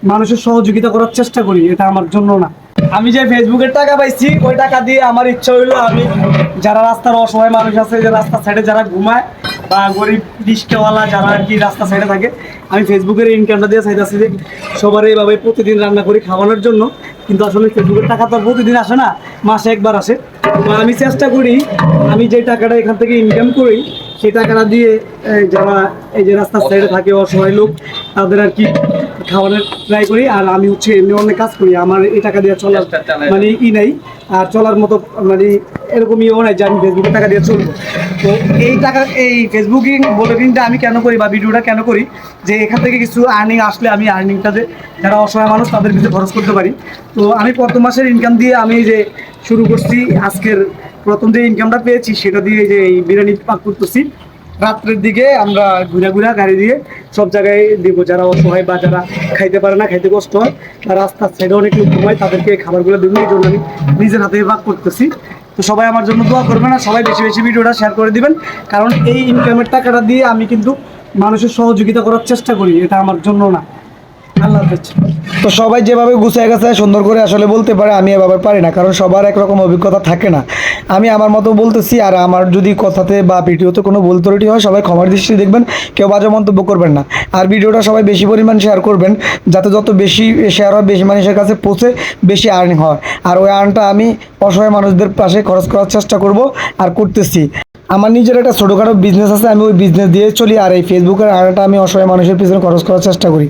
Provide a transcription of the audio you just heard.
মানুষের সহযোগিতা করার চেষ্টা করি, এটা আমার জন্য না। আমি যে ফেসবুকের টাকা পাইছি ওই টাকা দিয়ে আমার ইচ্ছা হইলো আমি যারা রাস্তার অসহায় মানুষ আছে, যে রাস্তার সাইডে যারা ঘুমায় বা গরিব রিক্সাওয়ালা যারা আর কি রাস্তার সাইডে থাকে, আমি ফেসবুকের ইনকামটা দিয়ে চাইতেছি যে সবার এইভাবে প্রতিদিন রান্না করি খাওয়ানোর জন্য। কিন্তু আসলে ফেসবুকের টাকা তো প্রতিদিন আসে না, মাসে একবার আসে। তো আমি চেষ্টা করি আমি যে টাকাটা এখান থেকে ইনকাম করি সেই টাকাটা দিয়ে যারা এই যে রাস্তার সাইডে থাকে অসহায় লোক তাদের আর কি খাওয়ানোর ট্রাই করি। আর আমি হচ্ছে এমনি অনেক কাজ করি, আমার এই টাকা দিয়ে চলার মানে নাই, আর চলার মতো মানে এরকমইও নাই যে আমি ফেসবুকে টাকা দিয়ে চলবো। তো এই টাকা এই ফেসবুকিং ব্লগিংটা আমি কেন করি বা ভিডিওটা কেন করি, যে এখান থেকে কিছু আর্নিং আসলে আমি আর্নিংটা যে যারা অসহায় মানুষ তাদের কিছু খরচ করতে পারি। তো আমি প্রথম মাসের ইনকাম দিয়ে আমি যে শুরু করছি, আজকের প্রথম যে ইনকামটা পেয়েছি সেটা দিয়ে যে এই বিরিয়ানি পাক করতেছি। রাত্রের দিকে আমরা ঘুরা ঘুরা গাড়ি দিয়ে সব জায়গায় দিব, যারা অসহায় বা যারা খাইতে পারে না, খাইতে কষ্ট হয় বা রাস্তার সাইডে অনেক লোক ঘুমায় তাদেরকে খাবারগুলো দিব, এই জন্য আমি নিজের হাতে ভাগ করতেছি। তো সবাই আমার জন্য দোয়া করবেন আর সবাই বেশি বেশি ভিডিওটা শেয়ার করে দিবেন, কারণ এই ইনকামের টাকাটা দিয়ে আমি কিন্তু মানুষের সহযোগিতা করার চেষ্টা করি, এটা আমার জন্য না। আল্লাহ হাফেজ। তো সবাই যেভাবে গুছায় গেছে সুন্দর করে আসলে বলতে পারে, আমি এভাবে পারি না, কারণ সবার একরকম অভিজ্ঞতা থাকে না। আমি আমার মতো বলতেছি, আর আমার যদি কথাতে বা ভিডিওতে কোনো ভুল ত্রুটি হয় সবাই ক্ষমার দৃষ্টি দেখবেন, কেউ বাজে মন্তব্য করবেন না। আর ভিডিওটা সবাই বেশি পরিমাণ শেয়ার করবেন, যাতে যত বেশি শেয়ার হয় বেশি মানুষের কাছে পৌঁছে বেশি আর্নিং হয়। আর ওই আর্নটা আমি অসহায় মানুষদের পাশে খরচ করার চেষ্টা করব আর করতেছি। আমার নিজের একটা ছোটোখাটো বিজনেস আছে, আমি ওই বিজনেস দিয়ে চলি, আর এই ফেসবুকের আর্নটা আমি অসহায় মানুষের পিছনে খরচ করার চেষ্টা করি।